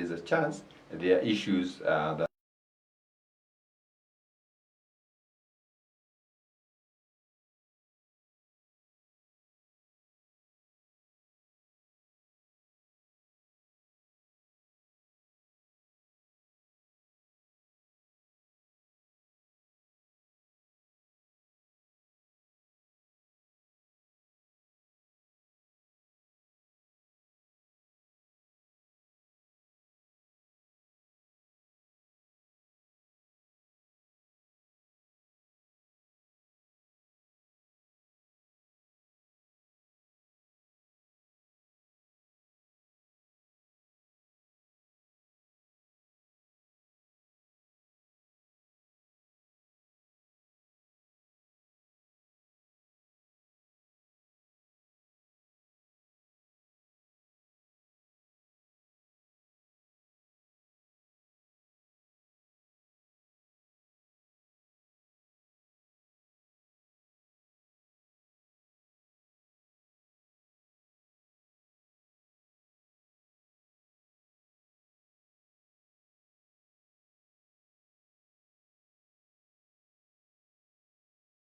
is a chance, there are issues that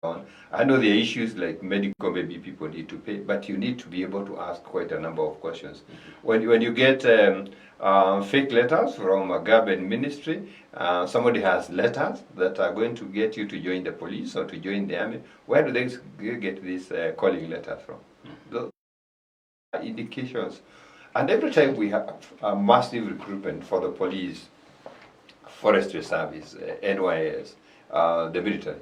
on. I know there are issues like medical, maybe people need to pay, but you need to be able to ask quite a number of questions. When you get fake letters from a government ministry, somebody has letters that are going to get you to join the police or to join the army. Where do they get these calling letters from? Those are indications. And every time we have a massive recruitment for the police, forestry service, NYS, the military.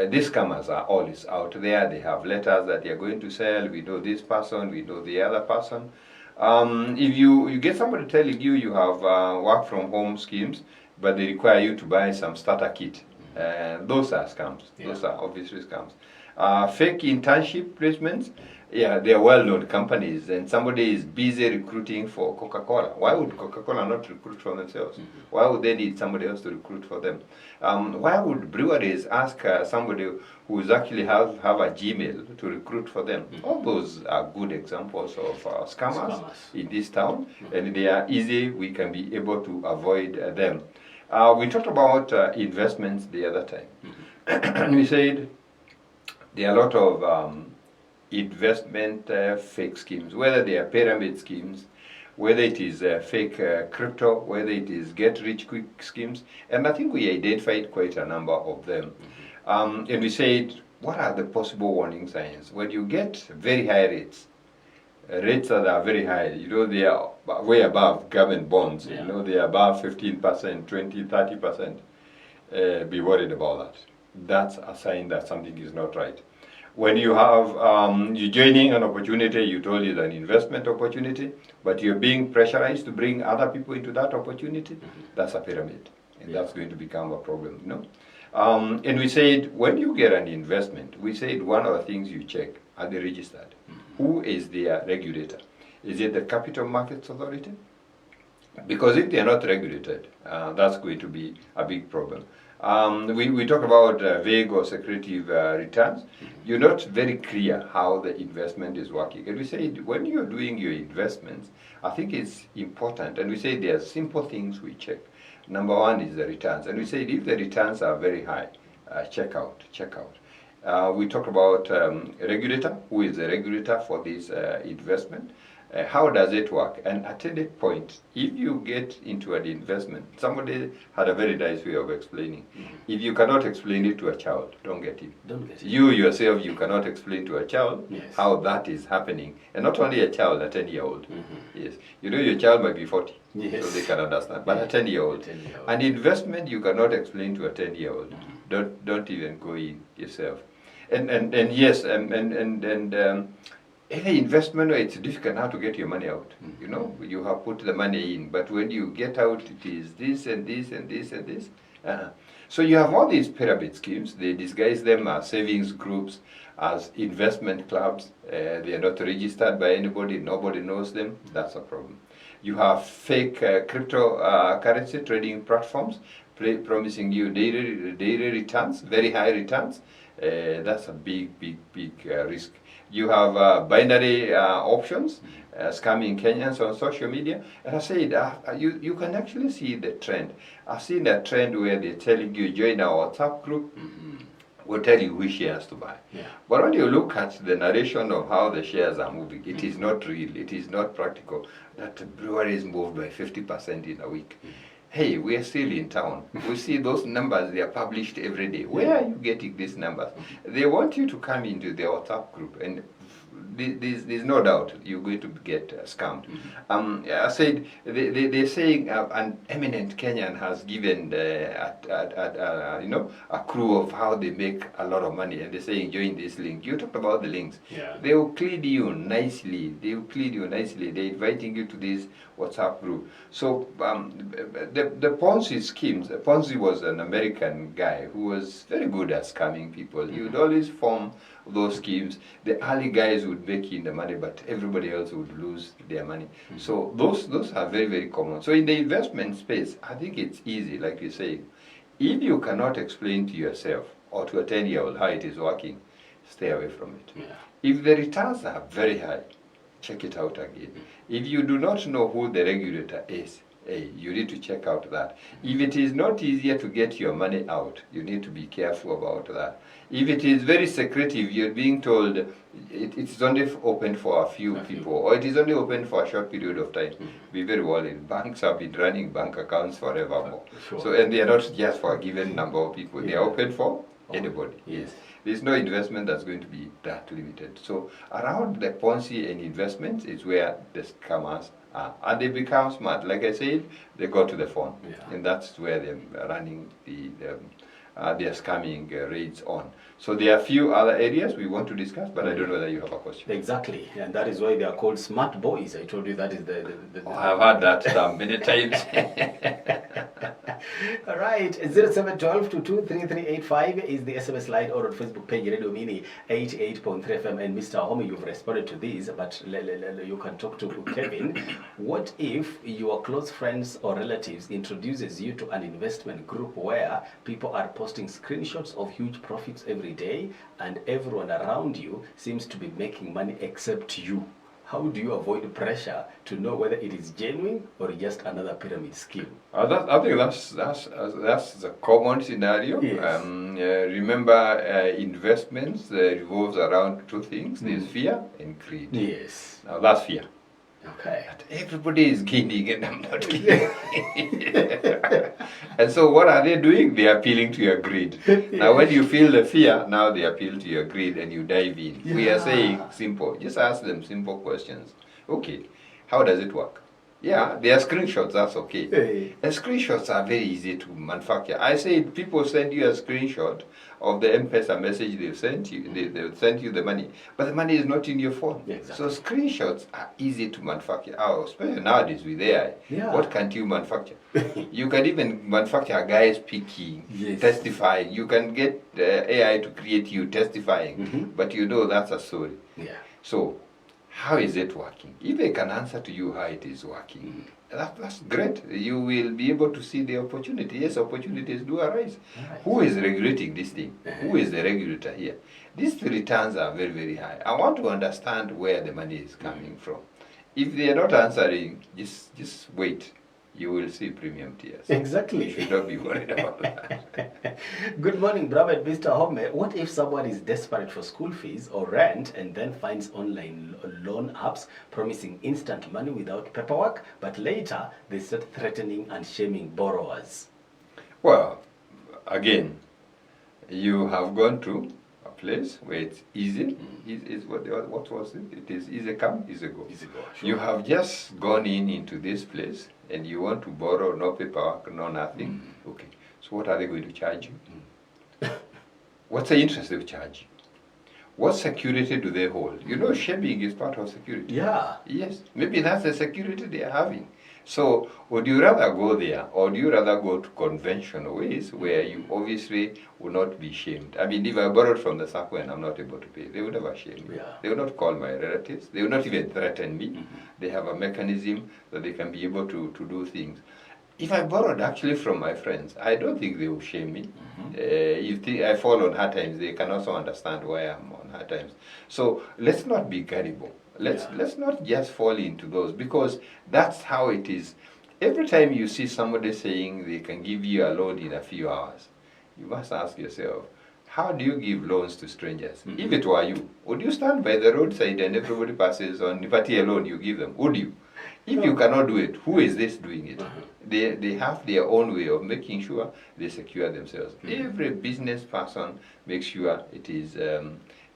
These scammers are always out there. They have letters that they are going to sell. We know this person, we know the other person. If you get somebody telling you you have work from home schemes, but they require you to buy some starter kit, those are scams. Yeah. Those are obviously scams. Fake internship placements, yeah, they are well-known companies, and somebody is busy recruiting for Coca-Cola. Why would Coca-Cola not recruit for themselves? Why would they need somebody else to recruit for them? Why would breweries ask somebody who's actually have a Gmail to recruit for them? All those are good examples of scammers in this town, and they are easy. We can be able to avoid them. We talked about investments the other time. We said there are a lot of investment fake schemes, whether they are pyramid schemes, whether it is fake crypto, whether it is get-rich-quick schemes, and I think we identified quite a number of them. And we said, what are the possible warning signs? When you get very high rates, rates that are very high, you know, they are way above government bonds, you know, they are above 15%, 20, 30%, be worried about that. That's a sign that something is not right. When you have, you're joining an opportunity, you told it's an investment opportunity, but you're being pressurized to bring other people into that opportunity, that's a pyramid, and that's going to become a problem, you know. And we said, when you get an investment, we said one of the things you check, are they registered? Who is their regulator? Is it the Capital Markets Authority? Because if they are not regulated, that's going to be a big problem. We talk about vague or secretive returns. You're not very clear how the investment is working. And we say when you're doing your investments, I think it's important. And we say there are simple things we check. Number one is the returns. And we say if the returns are very high, check out. We talk about regulator. Who is the regulator for this investment? How does it work? And at any point, if you get into an investment, somebody had a very nice way of explaining. If you cannot explain it to a child, don't get it. You yourself, you cannot explain to a child how that is happening. And not only a child, a 10-year-old. Yes. You know, your child might be 40, so they can understand. But a 10-year-old. An investment you cannot explain to a 10-year-old. Don't even go in yourself. And yes, any investment, it's difficult now to get your money out. You know, you have put the money in, but when you get out, it is this and this and this and this. So you have all these pyramid schemes. They disguise them as savings groups, as investment clubs. They are not registered by anybody. Nobody knows them. That's a problem. You have fake cryptocurrency trading platforms promising you daily returns, very high returns. That's a big risk. You have binary options, scamming Kenyans on social media. And I said, you can actually see the trend. I've seen a trend where they're telling you, join our WhatsApp group. Will tell you which shares to buy. Yeah. But when you look at the narration of how the shares are moving, it is not real, it is not practical. That breweries moved by 50% in a week. Hey, we are still in town. We see those numbers, they are published every day. Where are you getting these numbers? They want you to come into the WhatsApp group, and there's no doubt you're going to get scammed. I said, they're saying an eminent Kenyan has given a clue of how they make a lot of money, and they're saying join this link. You talked about the links. Yeah. They will clean you nicely. They're inviting you to this WhatsApp group. So the Ponzi schemes, Ponzi was an American guy who was very good at scamming people. He would always form those schemes. The early guys would make in the money, but everybody else would lose their money. So those are very, very common. So in the investment space, I think it's easy, like you say. If you cannot explain to yourself or to a 10-year-old how it is working, stay away from it. Yeah. If the returns are very high, check it out again. If you do not know who the regulator is, hey, you need to check out that. If it is not easier to get your money out, you need to be careful about that. If it is very secretive, you're being told it's only open for a few people, or it is only open for a short period of time, be very worried. Banks have been running bank accounts forevermore. Sure. So, and they are not just for a given number of people, they are open for anybody. Yes. There's no investment that's going to be that limited. So around the Ponzi and investments is where the scammers are. And they become smart. Like I said, they go to the phone. Yeah. And that's where they're running their scamming raids on. So there are a few other areas we want to discuss, but I don't know whether you have a question. Exactly, and that is why they are called smart boys. I told you that is the I've heard that term many times. All right, 0712 223385 is the SMS line, or on Facebook page Radio Mini 88.3 FM. And Mr. Wahome, you've responded to these, but you can talk to Kevin. What if your close friends or relatives introduces you to an investment group where people are posting screenshots of huge profits every day, and everyone around you seems to be making money except you? How do you avoid pressure to know whether it is genuine or just another pyramid scheme? I think that's the common scenario. Yes. Remember, investments revolves around two things. There's fear and greed. Yes. Now that's fear. Okay. But everybody is gaining and I'm not gaining. And so what are they doing? They are appealing to your greed. Now when you feel the fear, now they appeal to your greed and you dive in. Yeah. We are saying simple. Just ask them simple questions. Okay, how does it work? Yeah, there are screenshots, that's okay. Hey. And screenshots are very easy to manufacture. I said people send you a screenshot of the M-Pesa message they've sent you. They've sent you the money, but the money is not in your phone. Yeah, exactly. So screenshots are easy to manufacture. Oh, especially nowadays with AI. Yeah. What can't you manufacture? You can even manufacture a guy speaking, Yes. testifying. You can get AI to create you testifying, but you know that's a story. Yeah. So how is it working? If they can answer to you how it is working, that's great. You will be able to see the opportunity. Yes, opportunities do arise. Right. Who is regulating this thing? Who is the regulator here? These returns are very, very high. I want to understand where the money is coming from. If they are not answering, just wait. You will see premium tiers. Exactly. You should not be worried about that. Good morning, brother Mr. Wahome. What if someone is desperate for school fees or rent and then finds online loan apps promising instant money without paperwork, but later they start threatening and shaming borrowers? Well, again, you have gone to a place where it's easy. What was it? It is easy come, easy go. Easy go, sure. You have just gone into this place and you want to borrow, no paperwork, no nothing. Okay, so what are they going to charge you? What's the interest they charge you? What security do they hold? You know, shaming is part of security. Yeah. Yes, maybe that's the security they are having. So would you rather go there, or do you rather go to conventional ways where you obviously will not be shamed? I mean, if I borrowed from the SACCO and I'm not able to pay, they would never shame me. Yeah. They will not call my relatives. They will not even threaten me. They have a mechanism that they can be able to do things. If I borrowed actually from my friends, I don't think they will shame me. If I fall on hard times, they can also understand why I'm on hard times. So let's not be gullible. Let's not just fall into those, because that's how it is. Every time you see somebody saying they can give you a loan in a few hours, you must ask yourself, how do you give loans to strangers? If it were you, would you stand by the roadside and everybody passes on Nipati alone, you give them? Would you? If you cannot do it, who is this doing it? They have their own way of making sure they secure themselves. Every business person makes sure it is,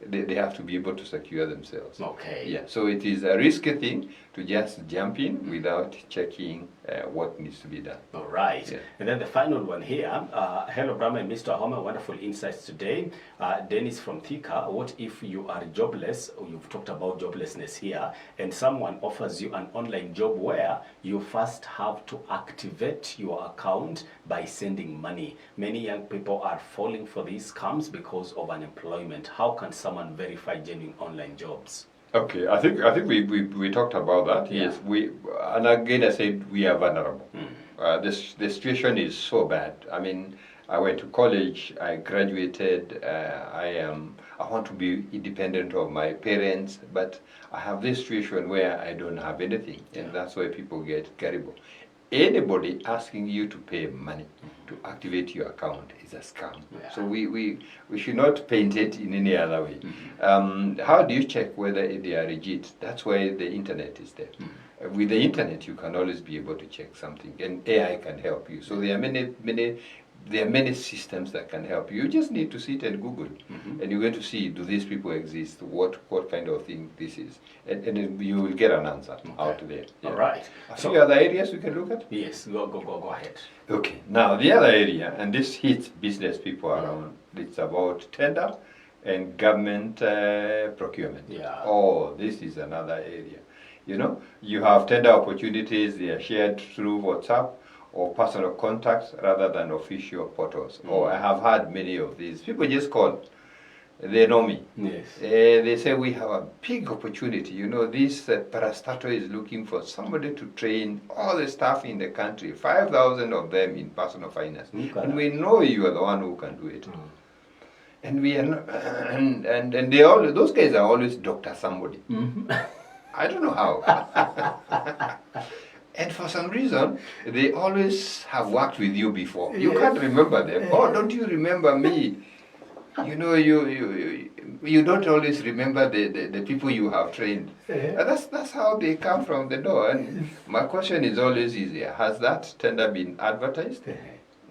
they have to be able to secure themselves. Okay. Yeah, so it is a risky thing to just jump in without checking what needs to be done. All right. Yeah. And then the final one here. Hello, Brahma and Mr. Wahome. Wonderful insights today. Dennis from Thika. What if you are jobless? You've talked about joblessness here. And someone offers you an online job where you first have to activate your account by sending money. Many young people are falling for these scams because of unemployment. How can someone verify genuine online jobs? Okay, I think we talked about that. Yeah. Yes, and again I said we are vulnerable. The situation is so bad. I mean, I went to college, I graduated. I want to be independent of my parents, but I have this situation where I don't have anything, and that's why people get gullible. Anybody asking you to pay money to activate your account is a scam. Yeah. So we should not paint it in any other way. How do you check whether they are legit? That's why the internet is there. With the internet, you can always be able to check something, and AI can help you. So there are many systems that can help you. You just need to sit and Google, and you're going to see, do these people exist? What kind of thing this is? And then you will get an answer out there. Yeah. All right. So other areas we can look at? Yes, go ahead. Okay, now the other area, and this hits business people around, it's about tender and government procurement. Yeah. Oh, this is another area. You know, you have tender opportunities, they are shared through WhatsApp or personal contacts rather than official portals. Oh, I have had many of these. People just call. They know me. Yes. They say we have a big opportunity. You know, this parastatal is looking for somebody to train all the staff in the country, 5,000 of them in personal finance. And we know you are the one who can do it. And we are not, and they all, those guys are always Dr. Somebody. I don't know how. And for some reason, they always have worked with you before. You can't remember them. Oh, don't you remember me? You know, you don't always remember the people you have trained. And that's how they come from the door. And my question is always easier. Has that tender been advertised?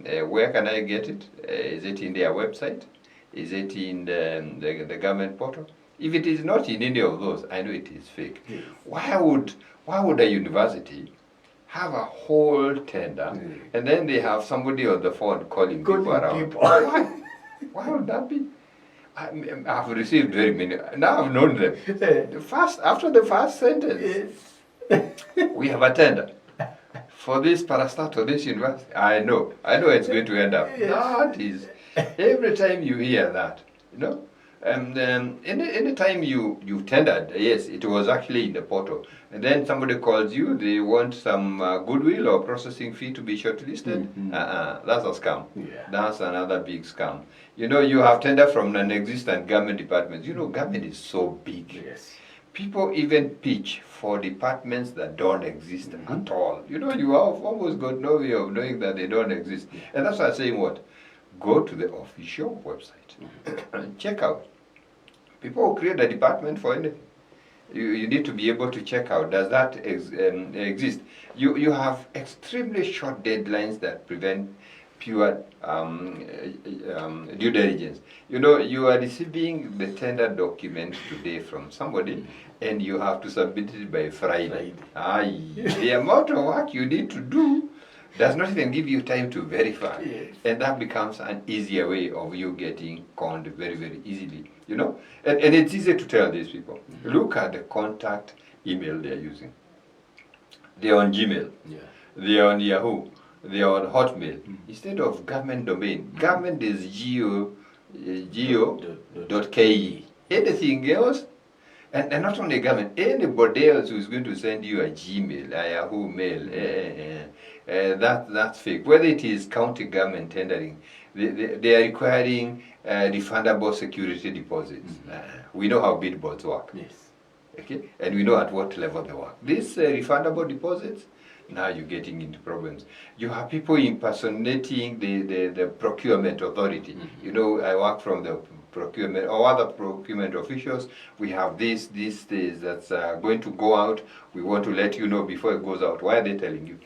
Where can I get it? Is it in their website? Is it in the government portal? If it is not in any of those, I know it is fake. Why would a university have a whole tender and then they have somebody on the phone calling people around? Why would that be? I've received very many. Now I've known them. After the first sentence, we have a tender for this parastatal, this university. I know it's going to end up. That is, every time you hear that, you know. And any time you tendered, yes, it was actually in the portal. And then somebody calls you, they want some goodwill or processing fee to be shortlisted. That's a scam. That's another big scam. You know, you have tender from non-existent government departments. You know, government is so big. Yes. People even pitch for departments that don't exist at all. You know, you have almost got no way of knowing that they don't exist. And that's why I'm saying what? Go to the official website and check out. People will create a department for anything. You need to be able to check out, does that exist? You have extremely short deadlines that prevent pure due diligence. You know, you are receiving the tender document today from somebody and you have to submit it by Friday. The amount of work you need to do does not even give you time to verify. And that becomes an easier way of you getting conned very, very easily. You know? And it's easy to tell these people. Look at the contact email they're using. They're on Gmail. They're on Yahoo. They're on Hotmail. Instead of government domain. Government is geo.ke. Anything else? And not only government, anybody else who's going to send you a Gmail, a Yahoo mail, That's fake. Whether it is county government tendering, they are requiring refundable security deposits. We know how billboards work. Yes. Okay, and we know at what level they work. These refundable deposits, now you're getting into problems. You have people impersonating the procurement authority. You know, I work from the procurement or other procurement officials. We have this that's going to go out. We want to let you know before it goes out. Why are they telling you?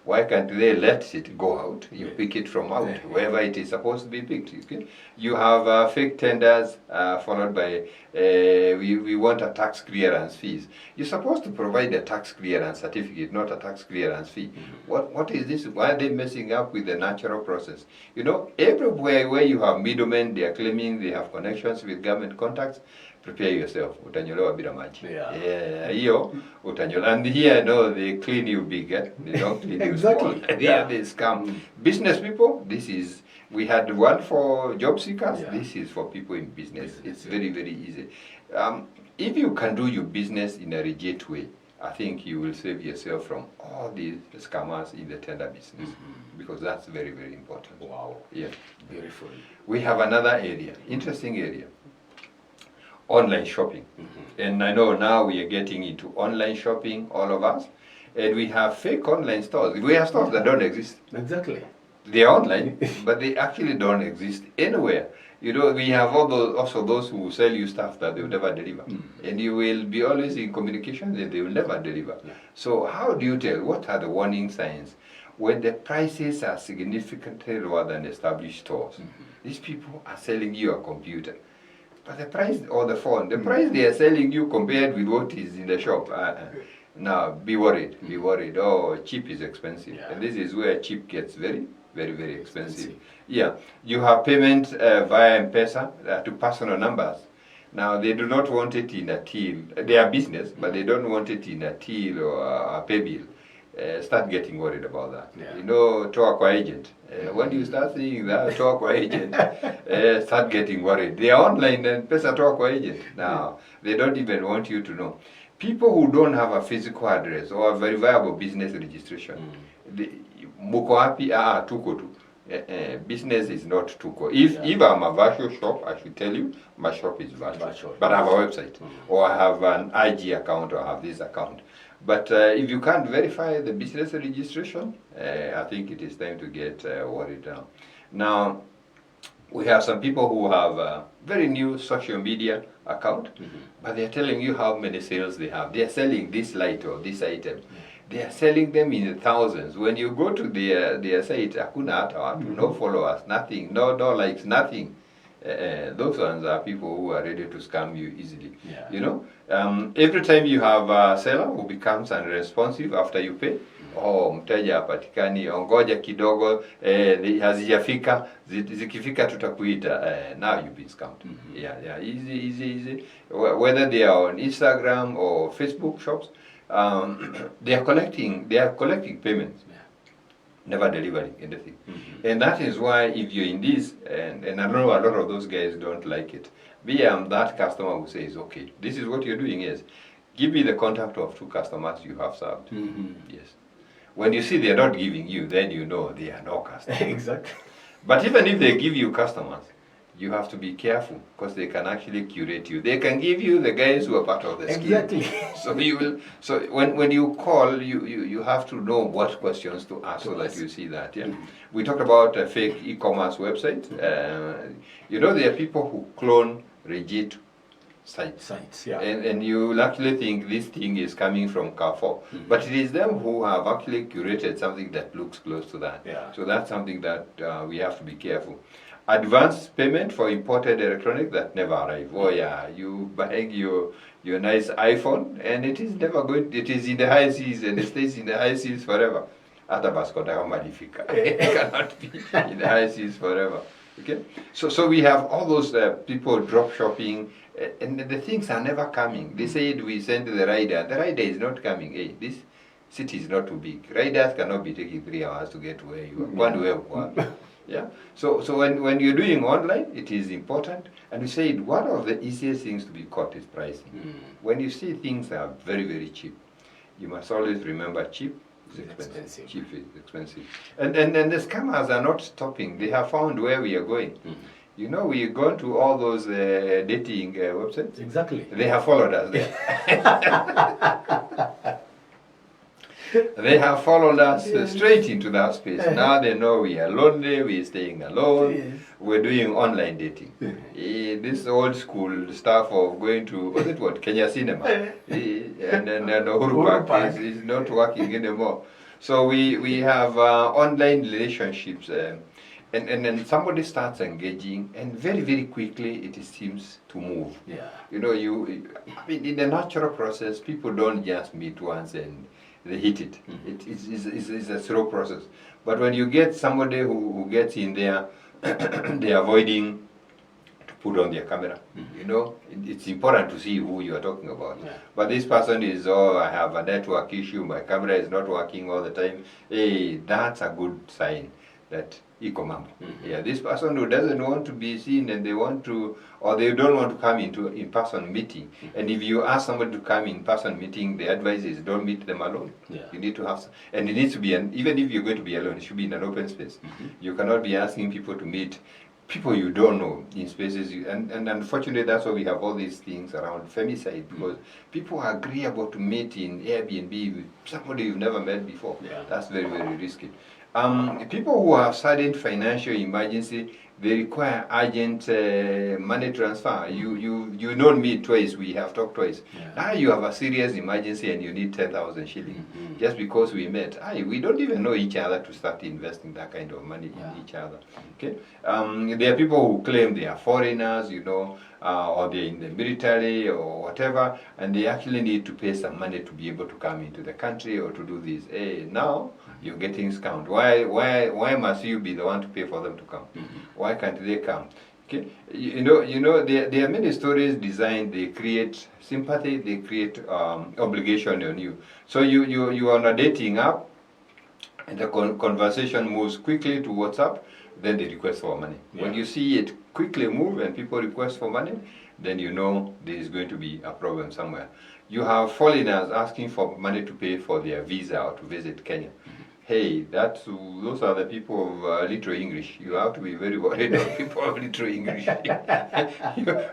Why can't they let it go out? You pick it from out, wherever it is supposed to be picked. Okay? You have fake tenders followed by, we want a tax clearance fees. You're supposed to provide a tax clearance certificate, not a tax clearance fee. What is this? Why are they messing up with the natural process? You know, everywhere where you have middlemen, they are claiming they have connections with government contacts. Prepare yourself. Utanyolewa bila maji. Yeah. Hiyo utanyolewa. And here, no, they clean you big. They don't clean you small. Yeah. They scam. Business people, this is, we had one for job seekers. This is for people in business. It's very, very easy. If you can do your business in a legit way, I think you will save yourself from all these scammers in the tender business, because that's very, very important. Wow. Yeah. Beautiful. We have another area, interesting area. Online shopping. And I know now we are getting into online shopping, all of us, and we have fake online stores. We have stores that don't exist. Exactly. They are online, but they actually don't exist anywhere. You know, we have also those who sell you stuff that they will never deliver. And you will be always in communication that they will never deliver. So how do you tell? What are the warning signs? When the prices are significantly lower than established stores, these people are selling you a computer. But the price, or the phone, the price they are selling you compared with what is in the shop, now be worried, be worried. Oh, cheap is expensive. And this is where cheap gets very, very, very expensive. Yeah, you have payment via M-Pesa to personal numbers. Now, they do not want it in a till. They are business, but they don't want it in a till or a pay bill. Start getting worried about that. You know, talk to agent. When you start seeing that, talk to agent, start getting worried. They are online and Pesa talk to agent. Now, they don't even want you to know. People who don't have a physical address or a verifiable business registration, muko happy, tuko tu. Business is not tuko. If I'm a virtual shop, I should tell you, my shop is virtual. But I have a website, or I have an IG account, or I have this account. But if you can't verify the business registration, I think it is time to get worried now. Now, we have some people who have a very new social media account, but they're telling you how many sales they have. They're selling this light or this item. They are selling them in the thousands. When you go to their site, hakuna hata watu, no followers, nothing, no likes, nothing. Those ones are people who are ready to scam you easily. You know, every time you have a seller who becomes unresponsive after you pay, mteja hapatikani, ongoja kidogo, hazijafika, zikifika tutakuita. Now you've been scammed. Easy. Whether they are on Instagram or Facebook shops, they are collecting payments. Never delivering anything. And that is why if you're in this, and I know a lot of those guys don't like it, me, I'm that customer who says, okay, this is what you're doing is, give me the contact of 2 customers you have served. Yes. When you see they're not giving you, then you know they are no customers. Exactly. But even if they give you customers, you have to be careful, because they can actually curate you. They can give you the guys who are part of the scheme. Exactly. So you will. So when you call, you have to know what questions to ask so that you see that. Yeah. We talked about a fake e-commerce website. You know, there are people who clone legit sites. And you will actually think this thing is coming from Carrefour, but it is them who have actually curated something that looks close to that. So that's something that we have to be careful. Advance payment for imported electronics that never arrive. Oh yeah, you buying your nice iPhone and it is never going. It is in the high seas and it stays in the high seas forever. It cannot be in the high seas forever. Okay, so we have all those people drop shopping, and the things are never coming. They said we send the rider. The rider is not coming. Hey, this city is not too big. Riders cannot be taking 3 hours to get to where you are. Yeah. So when you're doing online, it is important. And we said one of the easiest things to be caught is pricing. When you see things are very, very cheap, you must always remember cheap is expensive. Expensive. Cheap is expensive. And the scammers are not stopping. They have found where we are going. You know, we've gone to all those dating websites. Exactly. They have followed us there. They have followed us straight into that space. Now they know we are lonely, we are staying alone, Yes. we're doing online dating. This old school stuff of going to, was it what, Kenya Cinema? And then Uhuru Park is not working anymore. So we have online relationships. And then somebody starts engaging, and very, very quickly it seems to move. Yeah. You know, I mean, in the natural process, people don't just meet once and they hit it. It's a slow process. But when you get somebody who gets in there, they're avoiding to put on their camera. You know, it's important to see who you are talking about. Yeah. But this person is, oh, I have a network issue, my camera is not working all the time. Hey, that's a good sign that mambo. Yeah, this person who doesn't want to be seen and they want to, or they don't want to come into in-person meeting. And if you ask somebody to come in-person meeting, the advice is don't meet them alone. Yeah. You need to have, and it needs to be, even if you're going to be alone, it should be in an open space. You cannot be asking people to meet people you don't know in spaces. And unfortunately, that's why we have all these things around femicide, because people are agreeable to meet in Airbnb with somebody you've never met before. Yeah. That's very, very risky. People who have sudden financial emergency, they require urgent money transfer. You know me twice, we have talked twice. Yeah. Now you have a serious emergency and you need 10,000 shillings. Just because we met. We don't even know each other to start investing that kind of money in each other. Okay. There are people who claim they are foreigners, you know, or they're in the military or whatever, and they actually need to pay some money to be able to come into the country or to do this. Now you're getting scammed. Why must you be the one to pay for them to come? Why can't they come? Okay, you know, there are many stories designed. They create sympathy. They create obligation on you. So you are on a dating app, and the conversation moves quickly to WhatsApp. Then they request for money. Yeah. When you see it quickly move and people request for money, then you know there is going to be a problem somewhere. You have foreigners asking for money to pay for their visa or to visit Kenya. Hey, those are the people of literary English. You have to be very worried of people of literary English.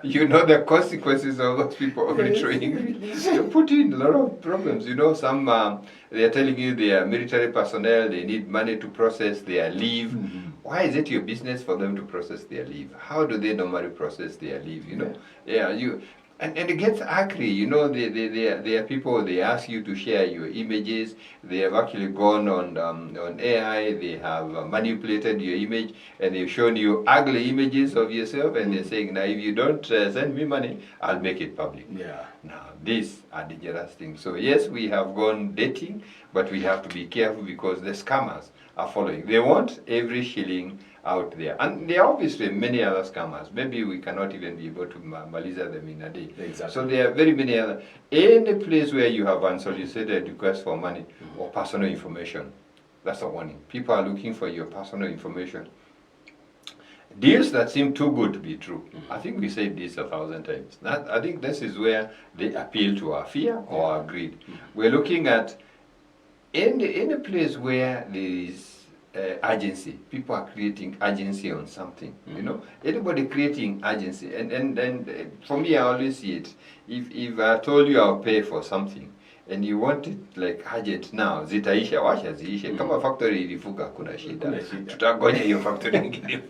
you know the consequences of those people of literary English. You put in a lot of problems. You know, some they are telling you they are military personnel. They need money to process their leave. Why is it your business for them to process their leave? How do they normally process their leave? You know, And it gets ugly, you know. There are people, they ask you to share your images. They have actually gone on AI. They have manipulated your image, and they've shown you ugly images of yourself, and they're saying, now if you don't send me money, I'll make it public. Yeah. Now these are dangerous things. So yes, we have gone dating, but we have to be careful because the scammers are following. They want every shilling out there, and there are obviously many other scammers. Maybe we cannot even be able to maliza them in a day. Exactly. So there are very many other. Any place where you have unsolicited requests for money or personal information, that's a warning. People are looking for your personal information. Deals that seem too good to be true. I think we said this 1,000 times. I think this is where they appeal to our fear or our greed. We're looking at any place where there is urgency. People are creating urgency on something. You know, anybody creating urgency, and for me, I always see it. If I told you I'll pay for something and you want it like urgent now, zitaisha, washa ziishe. Kama factory ilifunga kuna shida, tutagoja hiyo factory ingine.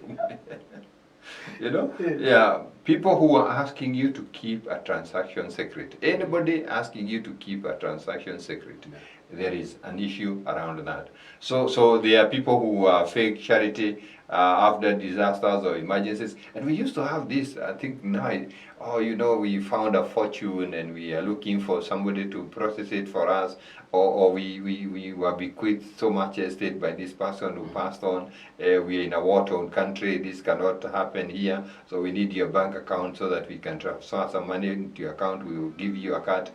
You know, people who are asking you to keep a transaction secret. Anybody asking you to keep a transaction secret, there is an issue around that. So there are people who are fake charity after disasters or emergencies, and we used to have this. I think now, you know, we found a fortune and we are looking for somebody to process it for us, or we were bequeathed so much estate by this person who passed on. We are in a war-torn country. This cannot happen here, so we need your bank account so that we can transfer some money into your account. We will give you a card.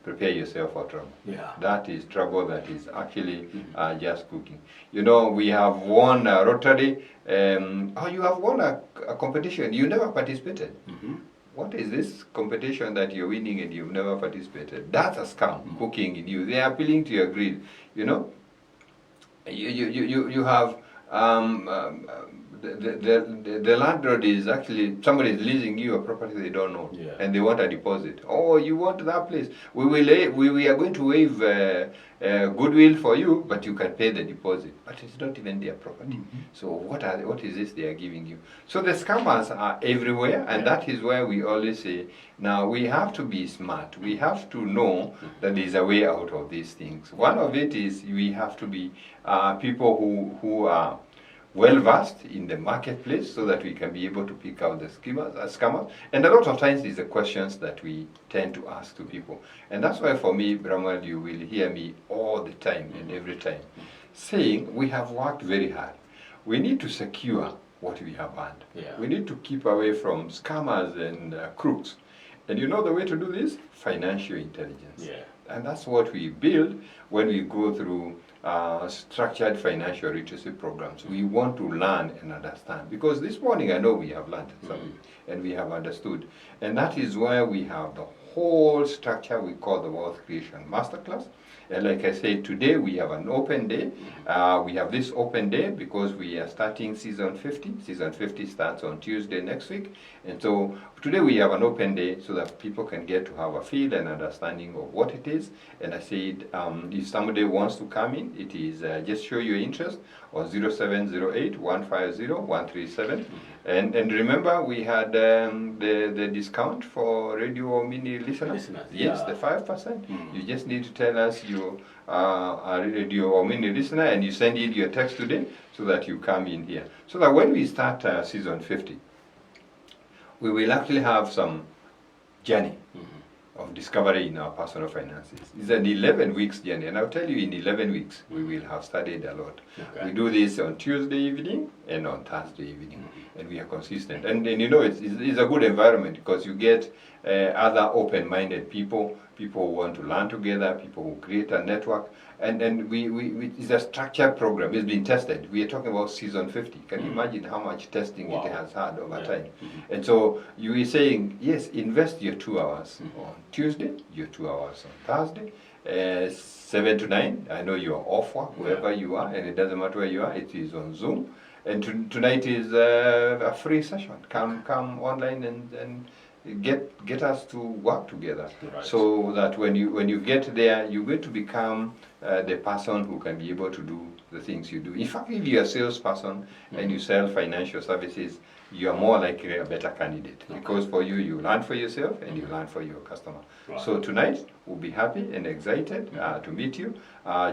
Prepare yourself for trouble. Yeah. That is trouble that is actually just cooking. You know, we have won a Rotary. You have won a competition. You never participated. What is this competition that you're winning and you've never participated? That's a scam cooking in you. They are appealing to your greed. You know, You have the landlord is actually, somebody is leasing you a property they don't know, Yeah. and they want a deposit. Oh, you want that place? We are going to waive goodwill for you, but you can pay the deposit. But it's not even their property. So what is this they are giving you? So the scammers are everywhere, and that is why we always say, now we have to be smart. We have to know that there is a way out of these things. One of it is we have to be people who are well versed in the marketplace, so that we can be able to pick out the scammers. And a lot of times these are questions that we tend to ask to people. And that's why for me, Bramal, you will hear me all the time and every time saying we have worked very hard. We need to secure what we have earned. Yeah. We need to keep away from scammers and crooks. And you know the way to do this? Financial intelligence. Yeah. And that's what we build when we go through structured financial literacy programs. We want to learn and understand. Because this morning I know we have learned something and we have understood. And that is why we have the whole structure we call the Wealth Creation Masterclass. And like I said, today we have an open day. We have this open day because we are starting season 50. Season 50 starts on Tuesday next week. And so today we have an open day so that people can get to have a feel and understanding of what it is. And I said, if somebody wants to come in, it is just show your interest on 0708 150 137. And remember, we had the discount for Radio Mini listeners. Yes, yeah. the 5%. You just need to tell us you are a Radio Mini listener, and you send in your text today so that you come in here. So that when we start season 50, we will actually have some journey of discovery in our personal finances. It's an 11 weeks journey, and I'll tell you, in 11 weeks we will have studied a lot. Okay. We do this on Tuesday evening and on Thursday evening, and we are consistent. And you know, it's a good environment because you get other open-minded people who want to learn together, people who create a network. And it's a structured program. It's been tested. We are talking about season 50. Can you imagine how much testing it has had over time? And so you are saying, yes, invest your 2 hours on Tuesday, your 2 hours on Thursday, 7 to 9. I know you are off work, wherever you are, and it doesn't matter where you are. It is on Zoom. And tonight is a free session. Come online and get us to work together, so that when you get there, you're going to become the person who can be able to do the things you do. In fact, if you're a salesperson and you sell financial services, you are more likely a better candidate, because for you learn for yourself and you learn for your customer. So tonight we'll be happy and excited to meet you.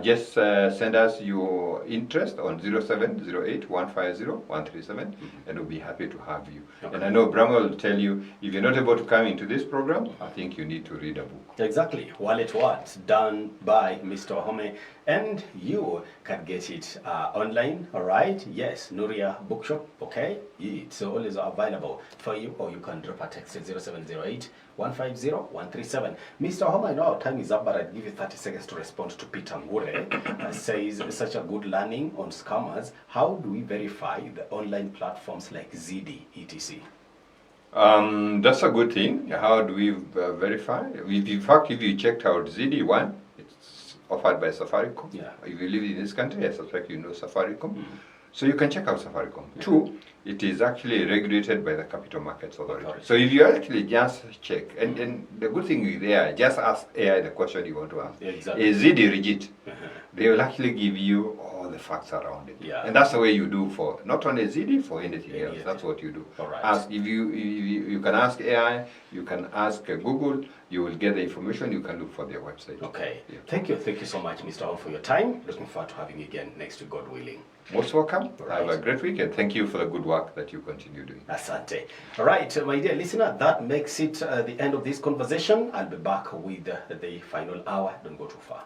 Just send us your interest on 0708 150 137, and we'll be happy to have you. And I know Brahma will tell you, if you're not able to come into this program, I think you need to read a book. Exactly. Wallet Words, done by Mr. Wahome, and you can get it online, all right? Yes, Nuria Bookshop, okay? It's always available for you, or you can drop a text at 0708 150 137. Mr. Wahome, I know our time is up, but I'll give you 30 seconds to respond to Peter Ngure. Says, such a good learning on scammers. How do we verify the online platforms like ZD, etc.? That's a good thing. How do we verify? In fact, if you checked out ZD1, it's offered by Safaricom. Yeah. If you live in this country, I suspect you know Safaricom. So you can check out Safaricom. 2, it is actually regulated by the Capital Markets Authority. So if you actually just check, and the good thing with AI, just ask AI the question you want to ask. Exactly. Is ZD legit? They will actually give you all the facts around it. Yeah. And that's the way you do for not only ZD, for anything else. That's what you do. All right. Ask, if you can ask AI, you can ask Google, you will get the information, you can look for their website. Okay. Yeah. Thank you so much, Mr. Wahome, for your time. Looking forward to having you again next week, God willing. Most welcome. Right. Have a great week, and thank you for the good work that you continue doing. Asante. All right, my dear listener, that makes it the end of this conversation. I'll be back with the final hour. Don't go too far.